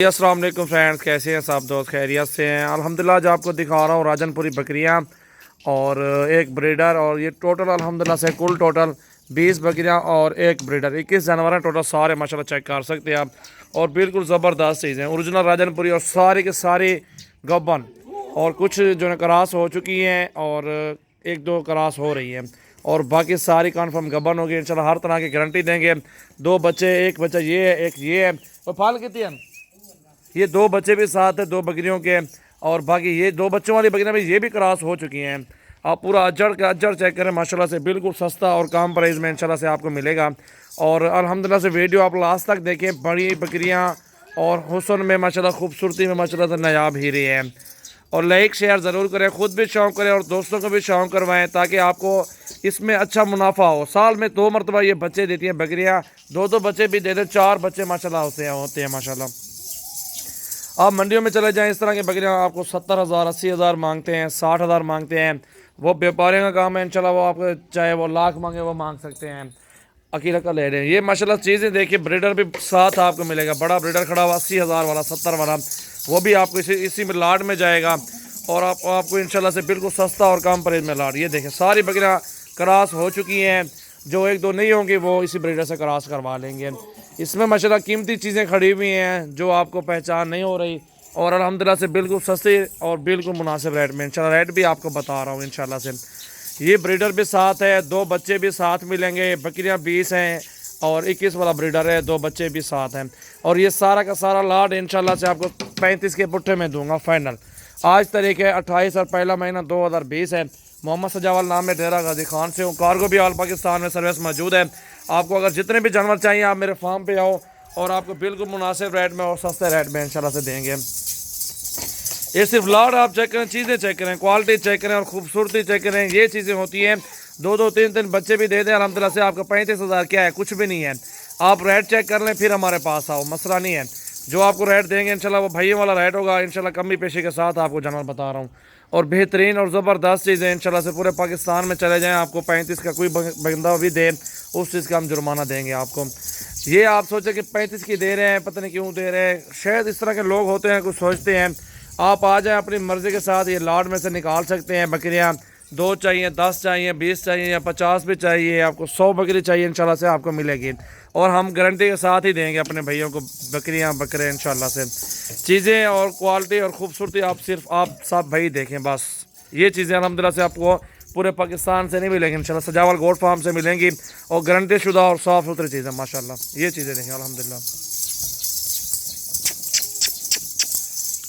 अस्सलाम वालेकुम फ्रेंड्स, कैसे हैं सब दोस्त? खैरियत से हैं अल्हम्दुलिल्लाह। आज आपको दिखा रहा हूँ राजनपुरी बकरियाँ और एक ब्रीडर। और ये टोटल अल्हम्दुलिल्लाह से कुल टोटल 20 बकरियाँ और एक ब्रीडर 21 जानवर हैं टोटल सारे, माशाल्लाह चेक कर सकते हैं आप। और बिल्कुल ज़बरदस्त चीज़ें, ओरिजिनल राजनपुरी और सारी के सारी गब्बन, और कुछ जो है क्रॉस हो चुकी हैं और एक दो क्रॉस हो रही है, और बाकी सारी कन्फर्म गब्बन होगी इंशाल्लाह। हर तरह की गारंटी देंगे। दो बच्चे, एक बच्चा ये है, एक ये है। और फाल कितनी है? ये दो बच्चे भी साथ है, दो बकरियों के। और बाकी ये दो बच्चों वाली बकरियां भी ये भी क्रॉस हो चुकी हैं। आप पूरा अजड़ का अजड़ चेक करें, माशाल्लाह से बिल्कुल सस्ता और कम प्राइस में इंशाल्लाह से आपको मिलेगा। और अल्हम्दुलिल्लाह से वीडियो आप लास्ट तक देखें। बड़ी बकरियां और हुस्न में माशाल्लाह, खूबसूरती में माशाल्लाह से नायाब ही रही हैं। और लाइक शेयर ज़रूर करें, ख़ुद भी शौक़ करें और दोस्तों को भी शौक़ करवाएं, ताकि आपको इसमें अच्छा मुनाफा हो। साल में 2 मरतबा ये बच्चे देती हैं बकरियाँ, दो बच्चे भी दे दें, 4 बच्चे माशाल्लाह होते हैं माशाल्लाह। आप मंडियों में चले जाएं, इस तरह की बकरियां आपको 70,000 80,000 मांगते हैं, 60,000 मांगते हैं। वो व्यापारियों का काम है इंशाल्लाह, वो आपको चाहे वो लाख मांगे वो मांग सकते हैं। अकीला का ले रहे हैं। ये माशाल्लाह चीज़ें देखिए, ब्रीडर भी साथ आपको मिलेगा। बड़ा ब्रीडर खड़ा हुआ 80,000 वाला, 70 वाला, वो भी आपको इसी में लाड में जाएगा। और आपको इंशाल्लाह से बिल्कुल सस्ता और कम प्राइस में लाड। ये देखें सारी बकरियाँ क्रॉस हो चुकी हैं, जो एक दो नहीं होंगी वो इसी ब्रीडर से क्रॉस करवा लेंगे। इसमें माशाल्लाह कीमती चीज़ें खड़ी हुई हैं जो आपको पहचान नहीं हो रही, और अल्हम्दुलिल्लाह से बिल्कुल सस्ती और बिल्कुल मुनासिब रेट में इंशाल्लाह। रेट भी आपको बता रहा हूँ इंशाल्लाह से। ये ब्रीडर भी साथ है, दो बच्चे भी साथ मिलेंगे। बकरियाँ 20 हैं और 21 वाला ब्रीडर है, दो बच्चे भी साथ हैं। और ये सारा का सारा लाड इंशाल्लाह से आपको 35 के पुट्ठे में दूंगा फाइनल। आज तारीख है 28 और पहला महीना 2020 है। मोहम्मद सजावल नाम है, डेरा गाजी खान से हूँ। कार्गो भी ऑल पाकिस्तान में सर्विस मौजूद है। आपको अगर जितने भी जानवर चाहिए आप मेरे फार्म पे आओ, और आपको बिल्कुल मुनासिब रेट में और सस्ते रेट में इंशाल्लाह से देंगे। ये सिर्फ लाड आप चेक करें, चीज़ें चेक करें, क्वालिटी चेक करें और खूबसूरती चेक करें। ये चीज़ें होती हैं। दो तीन बच्चे भी दे दें अल्हम्दुलिल्लाह से, आपका 35,000 क्या है, कुछ भी नहीं है। आप रेट चेक कर लें फिर हमारे पास आओ, मसला नहीं है। जो आपको रेट देंगे इंशाल्लाह वो भैया वाला रेट होगा इंशाल्लाह, कमी पेशी के साथ आपको जानवर बता रहा हूँ। और बेहतरीन और ज़बरदस्त चीज़ें इंशाल्लाह से पूरे पाकिस्तान में चले जाएं। आपको 35 का कोई बंदा भी दे, उस चीज़ का हम जुर्माना देंगे आपको। ये आप सोचें कि 35 की दे रहे हैं, पता नहीं क्यों दे रहे हैं। शायद इस तरह के लोग होते हैं, कुछ सोचते हैं। आप आ जाएँ अपनी मर्ज़ी के साथ, ये लाड में से निकाल सकते हैं बकरियाँ। 2 चाहिए, 10 चाहिए, 20 चाहिए या 50 भी चाहिए, आपको 100 बकरी चाहिए इंशाल्लाह से आपको मिलेगी। और हम गारंटी के साथ ही देंगे अपने भैयों को बकरियां बकरे इंशाल्लाह से। चीज़ें और क्वालिटी और ख़ूबसूरती आप सब भाई देखें बस। ये चीज़ें अल्हम्दुलिल्लाह से आपको पूरे पाकिस्तान से नहीं मिलेंगी इंशाल्लाह, सजावल गोट फार्म से मिलेंगी, और गारंटी शुदा और साफ़ सुथरी चीज़ें माशाल्लाह। ये चीज़ें देखें अल्हम्दुलिल्लाह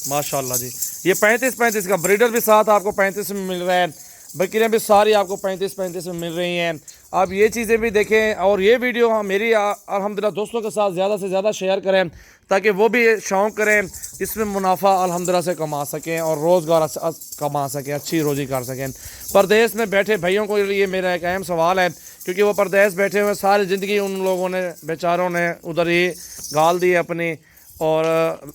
माशाल्लाह जी। ये 35 का ब्रीडर भी साथ आपको 35 में मिल रहा है। बकरियाँ भी सारी आपको 35 में मिल रही हैं। आप ये चीज़ें भी देखें। और ये वीडियो मेरी अल्हम्दुलिल्लाह दोस्तों के साथ ज़्यादा से ज़्यादा शेयर करें, ताकि वो भी शौक़ करें, इसमें मुनाफा अल्हम्दुलिल्लाह से कमा सकें और रोज़गार कमा सकें, अच्छी रोज़ी कर सकें। परदेश में बैठे भाइयों को लिए मेरा एक अहम सवाल है, क्योंकि वो परदेश बैठे हुए सारी ज़िंदगी उन लोगों ने बेचारों ने उधर ही गाल दी अपनी, और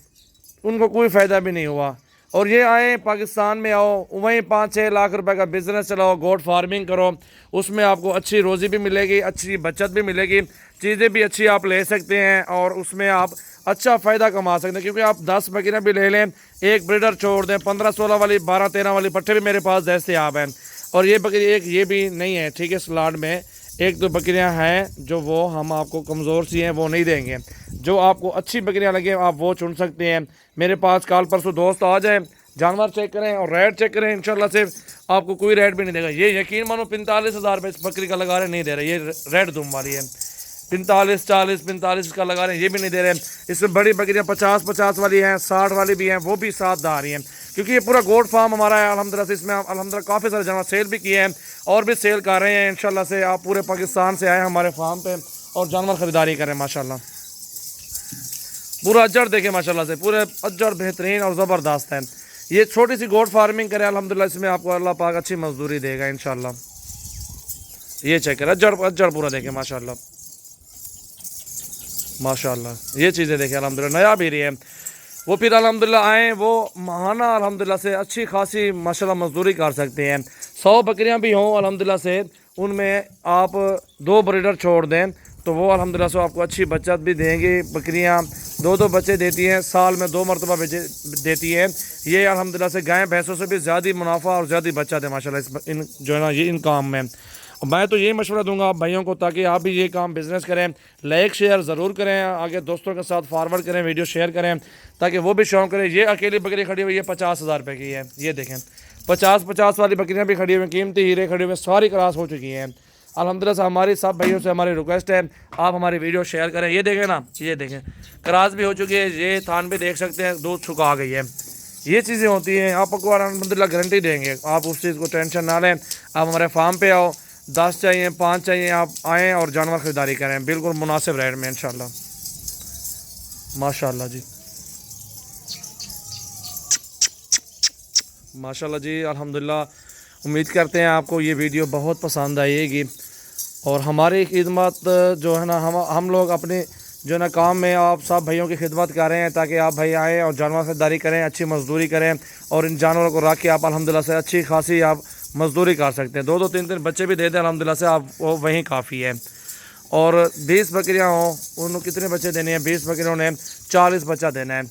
उनको कोई फ़ायदा भी नहीं हुआ। और ये आए पाकिस्तान में आओ, वहीं 5-6 लाख रुपए का बिज़नेस चलाओ, गोट फार्मिंग करो, उसमें आपको अच्छी रोज़ी भी मिलेगी, अच्छी बचत भी मिलेगी, चीज़ें भी अच्छी आप ले सकते हैं, और उसमें आप अच्छा फ़ायदा कमा सकते हैं। क्योंकि आप 10 बकरियाँ भी ले लें, एक ब्रीडर छोड़ दें, 15-16 वाली 12-13 वाली पट्टे भी मेरे पास दस्तयाब हैं। और ये बकरी एक ये भी नहीं है, ठीक है, स्लाड में एक दो बकरियां हैं जो वो हम आपको कमज़ोर सी हैं वो नहीं देंगे। जो आपको अच्छी बकरियां लगे आप वो चुन सकते हैं। मेरे पास कल परसों दोस्त आ जाएं, जानवर चेक करें और रेट चेक करें, इंशाल्लाह से आपको कोई रेट भी नहीं देगा। ये यकीन मानो 45,000 रुपये इस बकरी का लगा रहे नहीं दे रहे, ये रेड दुम वाली है। 45, 40, 45 का लगा रहे हैं, ये भी नहीं दे रहे हैं। इसमें बड़ी बकरियाँ 50 वाली हैं, 60 वाली भी हैं, वो भी साथ दा रही हैं। क्योंकि ये पूरा गोट फार्म हमारा है अल्हम्दुलिल्लाह से। इसमें अल्हम्दुलिल्लाह काफ़ी सारे जानवर सेल भी किए हैं और भी सेल कर रहे हैं इंशाल्लाह से। आप पूरे पाकिस्तान से आए हमारे फार्म पे और जानवर ख़रीदारी करें माशाल्लाह। पूरा अजड़ देखें माशाल्लाह से, पूरे अजड़ बेहतरीन और ज़बरदस्त है। ये छोटी सी गोट फार्मिंग करें अल्हम्दुलिल्लाह, इसमें आपको अल्लाह पाक अच्छी मजदूरी देगा इंशाल्लाह। ये चेक करें, अजड़ पूरा देखें माशाल्लाह माशाल्लाह। ये चीज़ें देखें अल्हम्दुलिल्लाह, नया भी रही है। वो फिर अल्हम्दुलिल्लाह आए, वो महाना अल्हम्दुलिल्लाह से अच्छी खासी माशाल्लाह मजदूरी कर सकते हैं। 100 बकरियां भी हों अल्हम्दुलिल्लाह से, उनमें आप 2 ब्रीडर छोड़ दें तो वो अल्हम्दुलिल्लाह से आपको अच्छी बचत भी देंगे। बकरियां 2 بچے دیتی ہیں، سال میں 2 مرتبہ بچے دیتی ہیں. یہ الحمدللہ سے گائے بھینسوں سے بھی زیادہ منافع اور زیادہ بچہ دے ماشاءاللہ ان جو ہے نا یہ ان کام میں. میں تو یہی مشورہ دوں گا آپ بھائیوں کو تاکہ آپ بھی یہ کام بزنس کریں. لائک شیئر ضرور کریں، آگے دوستوں کے ساتھ فارورڈ کریں، ویڈیو شیئر کریں تاکہ وہ بھی شوق کریں. یہ اکیلی بکری کھڑی ہوئی ہے 50,000 روپے کی ہے، یہ دیکھیں 50 والی بکریاں بھی کھڑی ہوئی ہیں، قیمتی ہیرے کھڑے ہوئے، ساری کراس ہو چکی ہیں. الحمدللہ سے ہماری سب بھائیوں سے ہماری ریکویسٹ ہے آپ ہماری ویڈیو شیئر کریں. یہ دیکھیں نا، یہ دیکھیں کراس بھی ہو چکی ہے، یہ تھان بھی دیکھ سکتے ہیں، دودھ چھکا گئی ہے. یہ چیزیں ہوتی ہیں، آپ کو الحمدللہ گارنٹی دیں گے، آپ اس چیز کو ٹینشن نہ لیں. آپ ہمارے فارم پہ آؤ، 10 چاہیے 5 چاہیے، آپ آئیں اور جانور خریداری کریں بالکل مناسب ریٹ میں انشاءاللہ. ماشاءاللہ جی، ماشاءاللہ جی، الحمدللہ. امید کرتے ہیں آپ کو یہ ویڈیو بہت پسند آئے گی اور ہماری خدمت جو ہے نا ہم لوگ اپنے جو ہے نا کام میں آپ سب بھائیوں کی خدمت کر رہے ہیں تاکہ آپ بھائی آئیں اور جانور خریداری کریں، اچھی مزدوری کریں اور ان جانوروں کو رکھ کے آپ الحمدللہ سے اچھی خاصی آپ مزدوری کر سکتے ہیں. 2 3 بچے بھی دے دیں الحمدللہ سے، آپ وہ وہیں کافی ہے. اور 20 بکریاں ہوں، انہوں کتنے بچے دینے ہیں؟ 20 بکریوں نے 40 بچہ دینا ہے،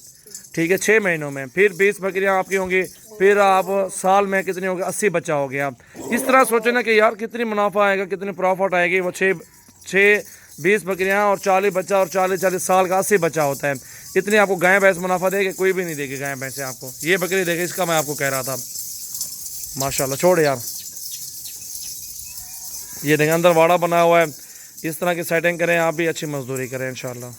ٹھیک ہے، 6 مہینوں میں. پھر 20 بکریاں آپ کی ہوں گی، پھر آپ سال میں کتنے ہوں گے؟ 80 بچہ ہو گیا. اس طرح سوچیں نا کہ یار کتنی منافع آئے گا، کتنی پروفٹ آئے گی. وہ 20 بکریاں اور 40 بچہ اور 40 سال کا 80 بچہ ہوتا ہے. اتنی آپ کو گائے بھینس منافع دے گی؟ کوئی بھی نہیں دے گی گائے بھینسیں آپ کو. یہ بکری دیکھیں، اس کا میں آپ کو کہہ رہا تھا. ماشاءاللہ، چھوڑ یار. یہ دیکھیں اندر واڑا بنا ہوا ہے، اس طرح کی سیٹنگ کریں، آپ بھی اچھی مزدوری کریں انشاءاللہ.